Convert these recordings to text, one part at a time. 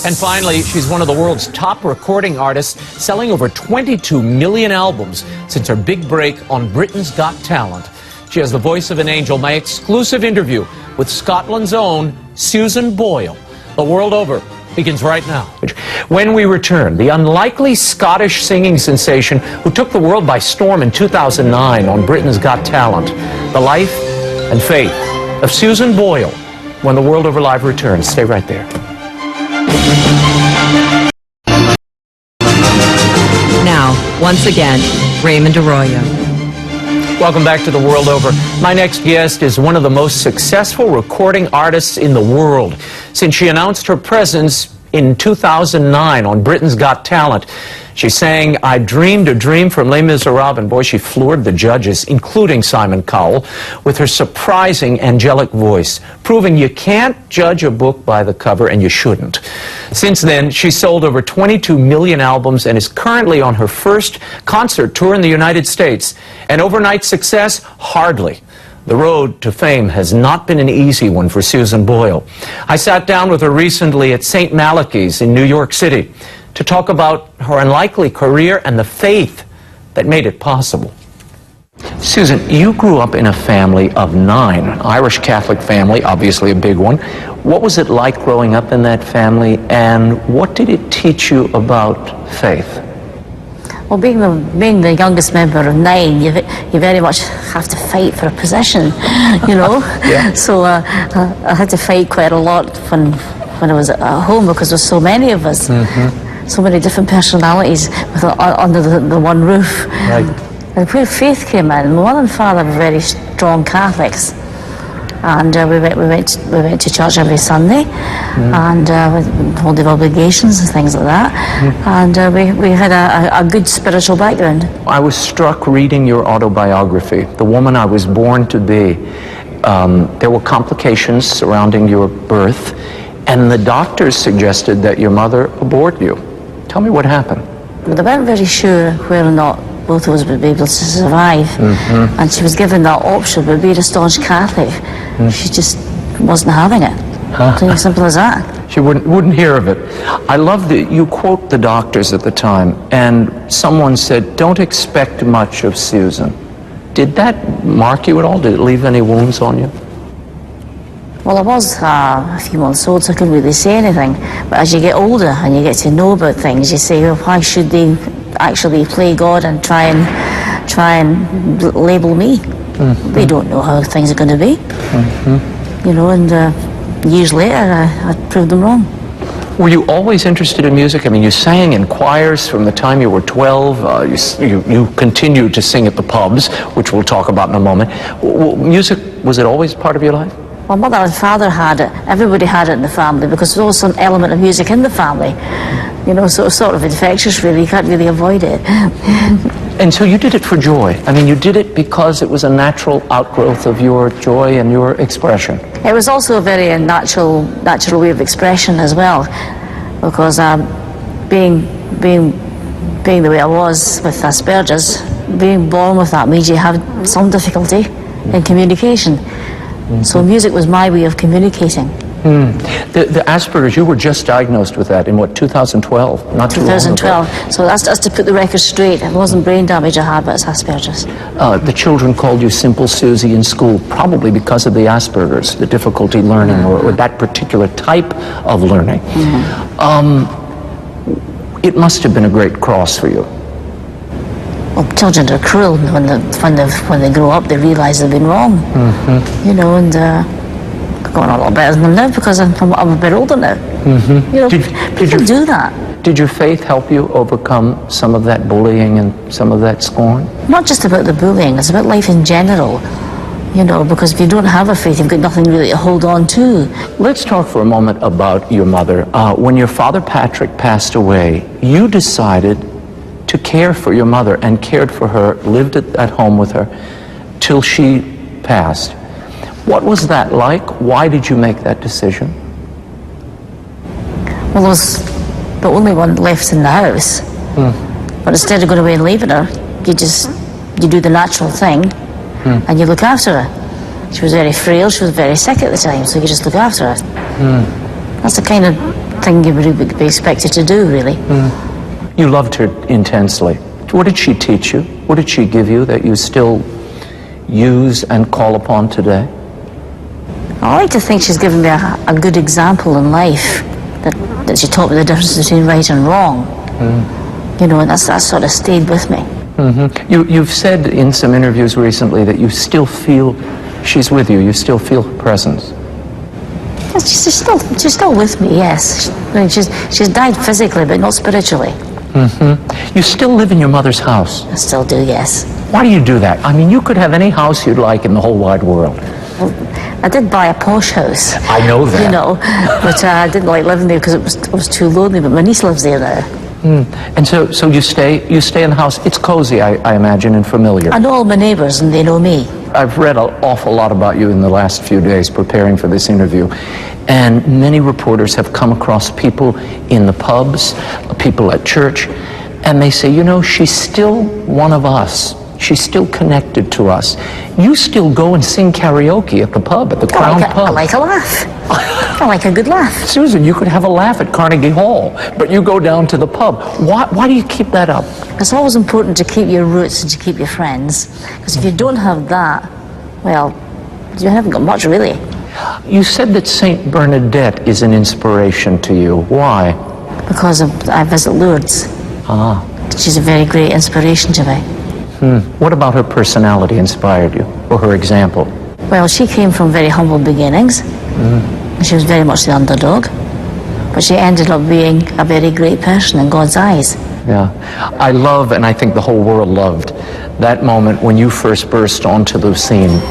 And finally, she's one of the world's top recording artists, selling over 22 million albums since her big break on Britain's Got Talent. She has the voice of an angel. My exclusive interview with Scotland's own Susan Boyle. The world over begins right now. When we return, the unlikely Scottish singing sensation who took the world by storm in 2009 on Britain's Got Talent. The life and faith of Susan Boyle when the World Over Live returns. Stay right there. Now, once again, Raymond Arroyo. Welcome back to The World Over. My next guest is one of the most successful recording artists in the world. Since she announced her presence in 2009 on Britain's Got Talent, she sang I Dreamed a Dream from Les Miserables, and boy, she floored the judges, including Simon Cowell, with her surprising angelic voice, proving you can't judge a book by the cover, and you shouldn't. Since then, she's sold over 22 million albums and is currently on her first concert tour in the United States. An overnight success? Hardly. The road to fame has not been an easy one for Susan Boyle. I sat down with her recently at St. Malachy's in New York City to talk about her unlikely career and the faith that made it possible. Susan, you grew up in a family of 9, an Irish Catholic family, obviously a big one. What was it like growing up in that family, and what did it teach you about faith? Well, being the youngest member of 9, you very much have to fight for a position, you know. Yeah. So I had to fight quite a lot when I was at home, because there's so many of us, so many different personalities under the one roof. Right. And where faith came in, my mother and father were very strong Catholics. And we went to church every Sunday, and with all the obligations and things like that. And we had a good spiritual background. I was struck reading your autobiography, The Woman I Was Born to Be. There were complications surrounding your birth, and the doctors suggested that your mother abort you. Tell me what happened. But they weren't very sure whether or not both of us would be able to survive. And she was given that option, but being a staunch Catholic, she just wasn't having it. Plain simple as that. She wouldn't hear of it. I love that you quote the doctors at the time, and someone said, "Don't expect much of Susan." Did that mark you at all? Did it leave any wounds on you? Well, I was a few months old, so I couldn't really say anything. But as you get older and you get to know about things, you say, well, why should they actually play God and try and label me? They don't know how things are going to be. You know, and years later, I proved them wrong. Were you always interested in music? I mean, you sang in choirs from the time you were 12. You continued to sing at the pubs, which we'll talk about in a moment. Music, was it always part of your life? My mother and father had it. Everybody had it in the family, because there was some element of music in the family. You know, so it was sort of infectious, really. You can't really avoid it. And so you did it for joy. I mean, you did it because it was a natural outgrowth of your joy and your expression. It was also a very natural way of expression as well, because being the way I was with Asperger's, being born with that means you have some difficulty in communication. So music was my way of communicating. The Asperger's, you were just diagnosed with that in what, 2012? Not too long ago. 2012. So that's to put the record straight. It wasn't brain damage I had, but it's Asperger's. The children called you Simple Susie in school, probably because of the Asperger's, the difficulty learning, or that particular type of learning. It must have been a great cross for you. Well, children are cruel. When they grow up, they realise they've been wrong. You know, and going a lot better than them now, because I'm a bit older now. You know, people do that. Did your faith help you overcome some of that bullying and some of that scorn? Not just about the bullying, it's about life in general. You know, because if you don't have a faith, you've got nothing really to hold on to. Let's talk for a moment about your mother. When your father Patrick passed away, you decided to care for your mother and cared for her, lived at home with her till she passed. What was that like? Why did you make that decision? Well, I was the only one left in the house. But instead of going away and leaving her, you do the natural thing and you look after her. She was very frail, she was very sick at the time, so you just look after her. That's the kind of thing you would be expected to do, really. You loved her intensely. What did she teach you? What did she give you that you still use and call upon today? I like to think she's given me a good example in life, that she taught me the difference between right and wrong. You know, and that sort of stayed with me. You've said in some interviews recently that you still feel she's with you. You still feel her presence. She's still with me, yes. I mean, she's died physically, but not spiritually. You still live in your mother's house. I still do, yes. Why do you do that? I mean, you could have any house you'd like in the whole wide world. Well, I did buy a posh house. I know that. You know, but I didn't like living there because it was too lonely, but my niece lives there now. And so you stay in the house. It's cozy, I imagine, and familiar. I know all my neighbours and they know me. I've read an awful lot about you in the last few days preparing for this interview. And many reporters have come across people in the pubs, people at church, and they say, you know, she's still one of us. She's still connected to us. You still go and sing karaoke at the pub, at the Crown Pub. I like a laugh. I like a good laugh. Susan, you could have a laugh at Carnegie Hall, but you go down to the pub. Why do you keep that up? It's always important to keep your roots and to keep your friends. Because if you don't have that, well, you haven't got much, really. You said that Saint Bernadette is an inspiration to you. Why? Because I visit Lourdes. She's a very great inspiration to me. What about her personality inspired you, or her example? Well, she came from very humble beginnings. She was very much the underdog. But she ended up being a very great person in God's eyes. Yeah. I love, and I think the whole world loved, that moment when you first burst onto the scene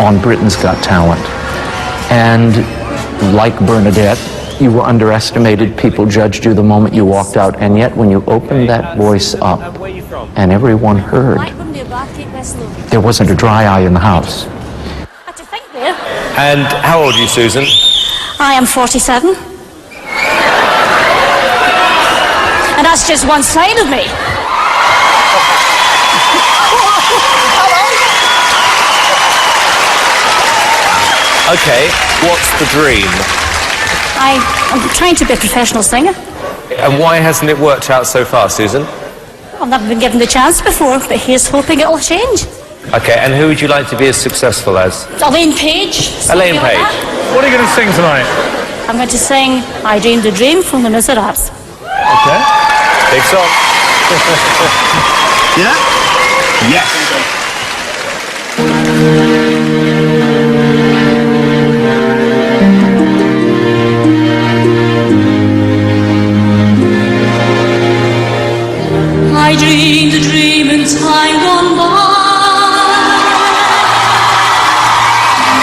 on Britain's Got Talent. And like Bernadette, you were underestimated. People judged you the moment you walked out. And yet when you opened that voice up and everyone heard, there wasn't a dry eye in the house. And how old are you, Susan? I am 47. And that's just one side of me. Okay, what's the dream? I'm trying to be a professional singer. And why hasn't it worked out so far, Susan? I've never been given the chance before, but here's hoping it'll change. Okay, and who would you like to be as successful as? Elaine Page. Elaine something like Page. that. What are you going to sing tonight? I'm going to sing I Dreamed a Dream from the Miserables. Okay. Big song. Yeah? Yes. I dreamed a dream in time gone by.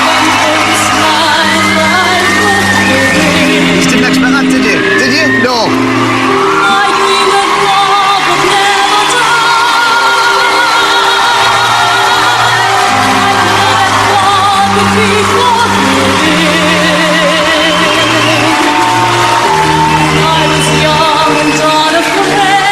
When all smiles light were You didn't expect that, did you? Did you? No. I dreamed of love would never die. I dreamed that God would be forgiven. I was young and unafraid.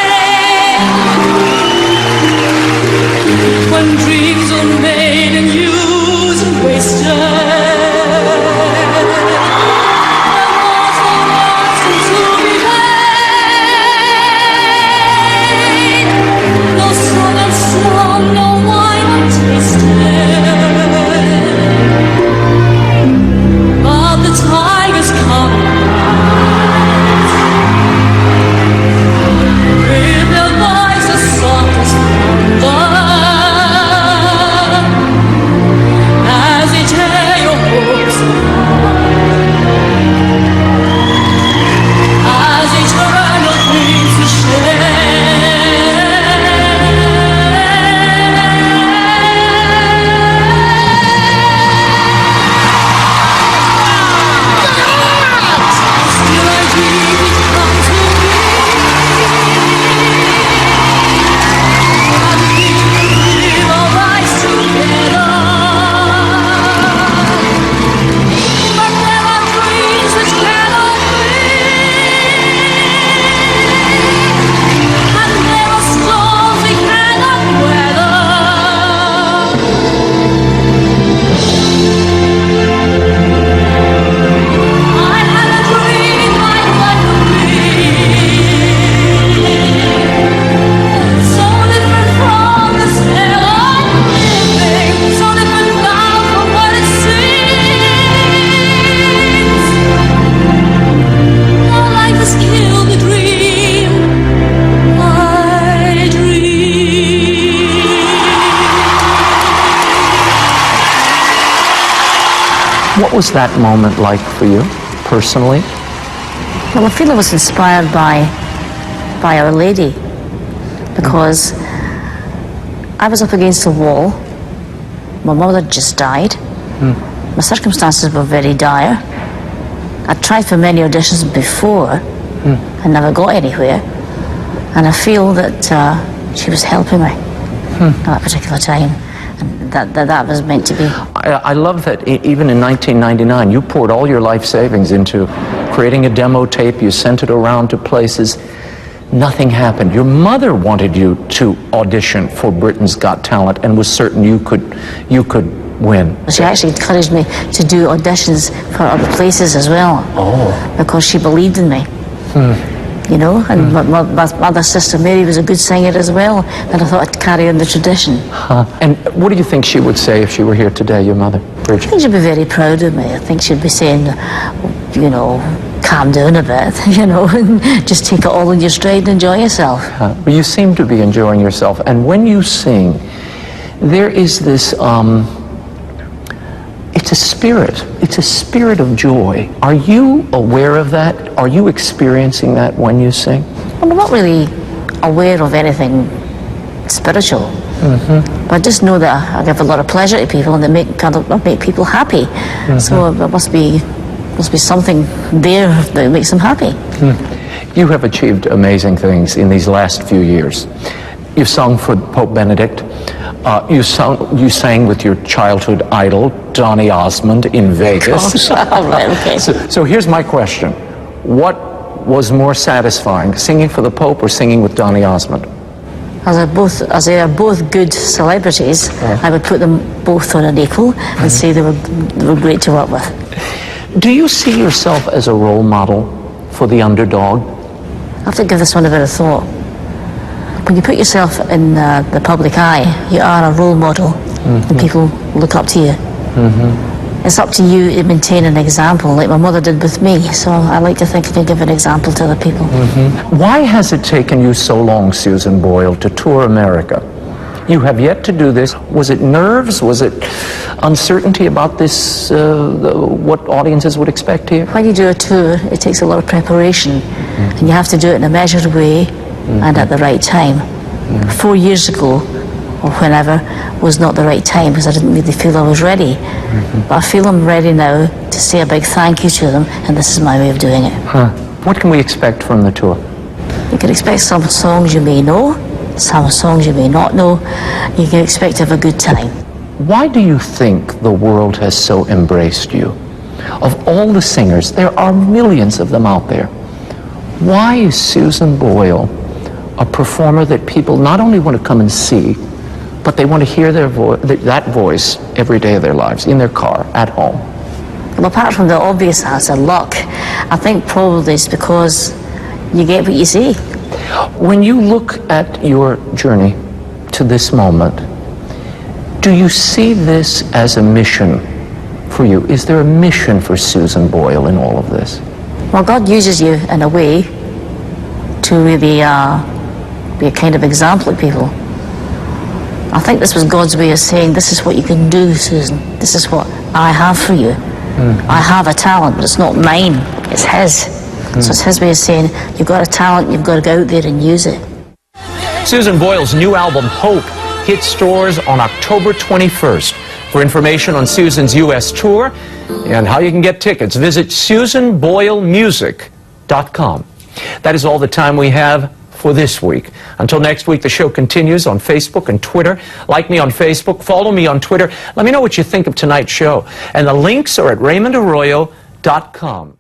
What was that moment like for you, personally? Well, I feel I was inspired by Our Lady, because I was up against a wall. My mother just died. My circumstances were very dire. I'd tried for many auditions before and never got anywhere. And I feel that she was helping me at that particular time. And that was meant to be. I love that even in 1999, you poured all your life savings into creating a demo tape. You sent it around to places. Nothing happened. Your mother wanted you to audition for Britain's Got Talent and was certain you could win. She actually encouraged me to do auditions for other places as well. Because she believed in me. You know, and my other sister Mary was a good singer as well, and I thought I'd carry on the tradition. And what do you think she would say if she were here today, your mother, I Bridget? think she'd be very proud of me. I think she'd be saying, you know, calm down a bit, you know, and just take it all in your stride and enjoy yourself. But you seem to be enjoying yourself, and when you sing, there is this, it's a spirit of joy. Are you aware of that? Are you experiencing that when you sing? Well, I'm not really aware of anything spiritual, but I just know that I give a lot of pleasure to people and they make people happy. So there must be something there that makes them happy. You have achieved amazing things in these last few years. You sung for Pope Benedict. You sang with your childhood idol, Donny Osmond, in Vegas. Right, okay. So here's my question. What was more satisfying, singing for the Pope or singing with Donny Osmond? As they are both good celebrities, I would put them both on an equal and say they were great to work with. Do you see yourself as a role model for the underdog? I have to give this one a bit of thought. When you put yourself in the public eye, you are a role model, and people look up to you. It's up to you to maintain an example, like my mother did with me. So I like to think I can give an example to other people. Why has it taken you so long, Susan Boyle, to tour America? You have yet to do this. Was it nerves? Was it uncertainty about this, what audiences would expect here? When you do a tour, it takes a lot of preparation, and you have to do it in a measured way and at the right time. 4 years ago, or whenever, was not the right time because I didn't really feel I was ready. But I feel I'm ready now to say a big thank you to them, and this is my way of doing it. What can we expect from the tour? You can expect some songs you may know, some songs you may not know. You can expect to have a good time. Why do you think the world has so embraced you? Of all the singers, there are millions of them out there. Why is Susan Boyle a performer that people not only want to come and see, but they want to hear that voice every day of their lives, in their car, at home? Well, apart from the obvious answer, luck, I think probably it's because you get what you see. When you look at your journey to this moment, do you see this as a mission for you? Is there a mission for Susan Boyle in all of this? Well, God uses you in a way to really be a kind of example to people. I think this was God's way of saying, this is what you can do, Susan. This is what I have for you. I have a talent, but it's not mine, it's His. So it's His way of saying, you've got a talent, you've got to go out there and use it. Susan Boyle's new album, Hope, hits stores on October 21st. For information on Susan's U.S. tour and how you can get tickets, visit SusanBoyleMusic.com. That is all the time we have for this week. Until next week, the show continues on Facebook and Twitter. Like me on Facebook, follow me on Twitter. Let me know what you think of tonight's show. And the links are at RaymondArroyo.com.